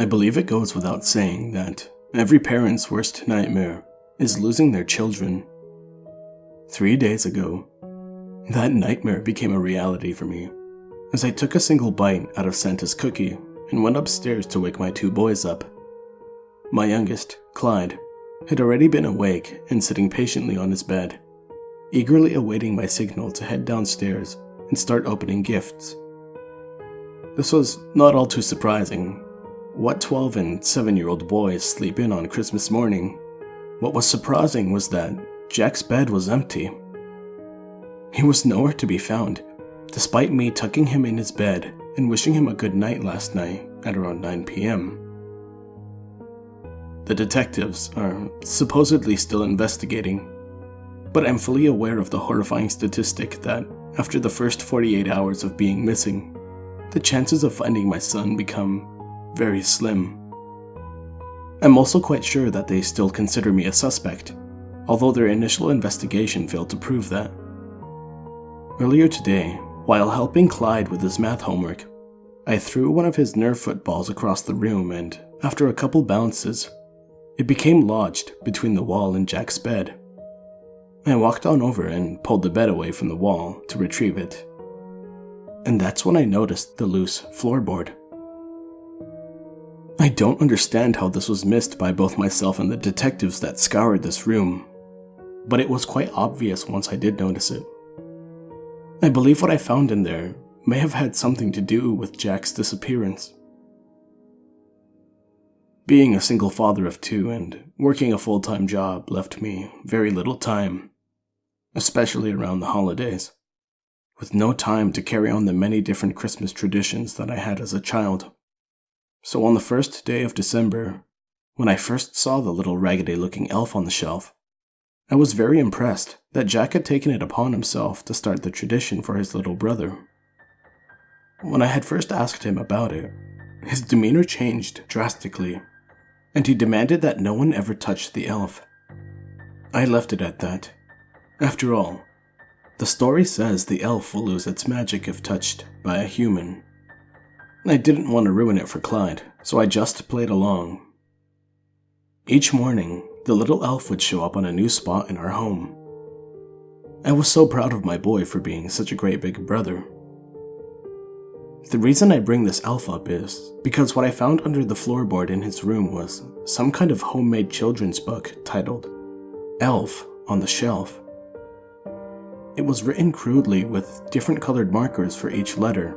I believe it goes without saying that every parent's worst nightmare is losing their children. 3 days ago, that nightmare became a reality for me as I took a single bite out of Santa's cookie and went upstairs to wake my 2 boys up. My youngest, Clyde, had already been awake and sitting patiently on his bed, eagerly awaiting my signal to head downstairs and start opening gifts. This was not all too surprising. What 12 and 7-year-old boys sleep in on Christmas morning? What was surprising was that Jack's bed was empty. He was nowhere to be found, despite me tucking him in his bed and wishing him a good night last night at around 9 p.m. The detectives are supposedly still investigating, but I'm fully aware of the horrifying statistic that after the first 48 hours of being missing, the chances of finding my son become very slim. I'm also quite sure that they still consider me a suspect, although their initial investigation failed to prove that. Earlier today, while helping Clyde with his math homework, I threw one of his Nerf footballs across the room and, after a couple bounces, it became lodged between the wall and Jack's bed. I walked on over and pulled the bed away from the wall to retrieve it. And that's when I noticed the loose floorboard. I don't understand how this was missed by both myself and the detectives that scoured this room, but it was quite obvious once I did notice it. I believe what I found in there may have had something to do with Jack's disappearance. Being a single father of 2 and working a full-time job left me very little time, especially around the holidays, with no time to carry on the many different Christmas traditions that I had as a child. So on the first day of December, when I first saw the little raggedy-looking elf on the shelf, I was very impressed that Jack had taken it upon himself to start the tradition for his little brother. When I had first asked him about it, his demeanor changed drastically, and he demanded that no one ever touch the elf. I left it at that. After all, the story says the elf will lose its magic if touched by a human. I didn't want to ruin it for Clyde, so I just played along. Each morning, the little elf would show up on a new spot in our home. I was so proud of my boy for being such a great big brother. The reason I bring this elf up is because what I found under the floorboard in his room was some kind of homemade children's book titled Elf on the Shelf. It was written crudely with different colored markers for each letter,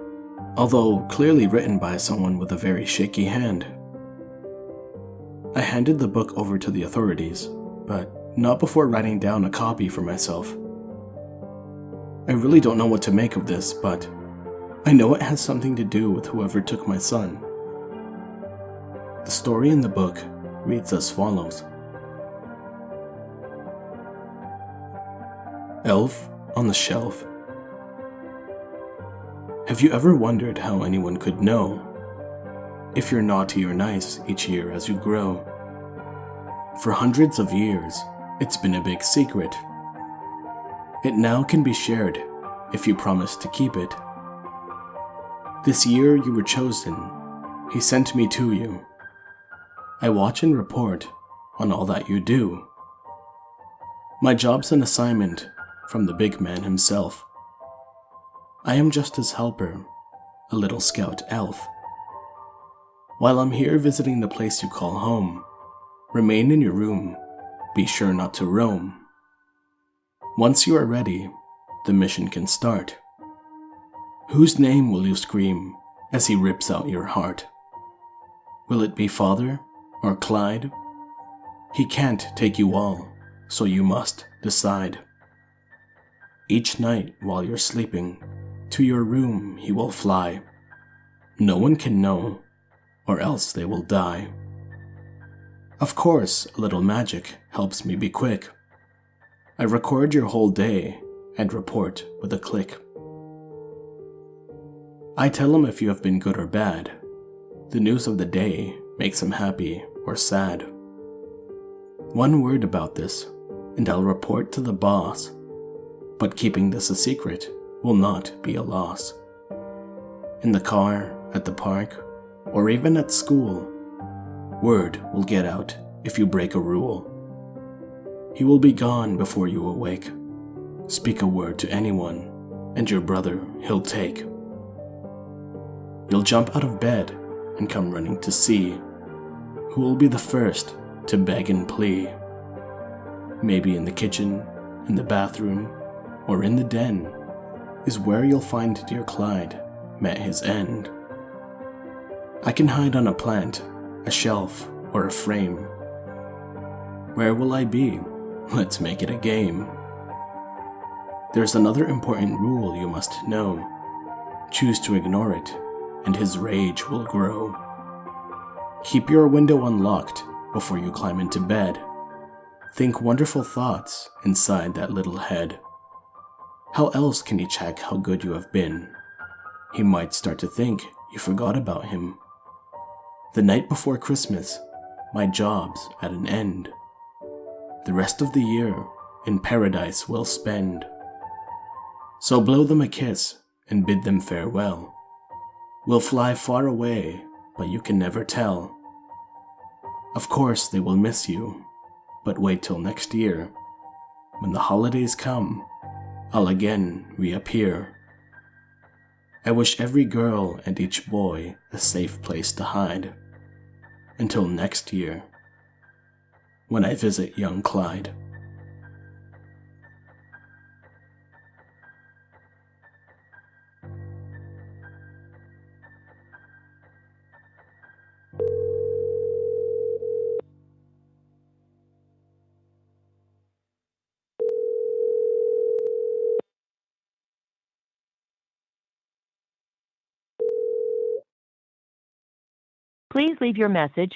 although clearly written by someone with a very shaky hand. I handed the book over to the authorities, but not before writing down a copy for myself. I really don't know what to make of this, but I know it has something to do with whoever took my son. The story in the book reads as follows. Elf on the Shelf. Have you ever wondered how anyone could know if you're naughty or nice each year as you grow? For hundreds of years, it's been a big secret. It now can be shared if you promise to keep it. This year you were chosen. He sent me to you. I watch and report on all that you do. My job's an assignment from the big man himself. I am just his helper, a little scout elf. While I'm here visiting the place you call home, remain in your room. Be sure not to roam. Once you are ready, the mission can start. Whose name will you scream as he rips out your heart? Will it be Father or Clyde? He can't take you all, so you must decide. Each night while you're sleeping, to your room he will fly. No one can know, or else they will die. Of course, a little magic helps me be quick. I record your whole day and report with a click. I tell him if you have been good or bad. The news of the day makes him happy or sad. One word about this, and I'll report to the boss. But keeping this a secret will not be a loss. In the car, at the park, or even at school, Word will get out if you break a rule. He will be gone before you awake. Speak a word to anyone, and your brother he'll take. You'll jump out of bed and come running to see who will be the first to beg and plea. Maybe in the kitchen, in the bathroom, or in the den is where you'll find dear Clyde met his end. I can hide on a plant, a shelf, or a frame. Where will I be? Let's make it a game. There's another important rule you must know. Choose to ignore it, and his rage will grow. Keep your window unlocked before you climb into bed. Think wonderful thoughts inside that little head. How else can he check how good you have been? He might start to think you forgot about him. The night before Christmas, my job's at an end. The rest of the year in paradise we'll spend. So blow them a kiss and bid them farewell. We'll fly far away, but you can never tell. Of course they will miss you, but wait till next year. When the holidays come, I'll again reappear. I wish every girl and each boy a safe place to hide. Until next year, when I visit young Clyde. Please leave your message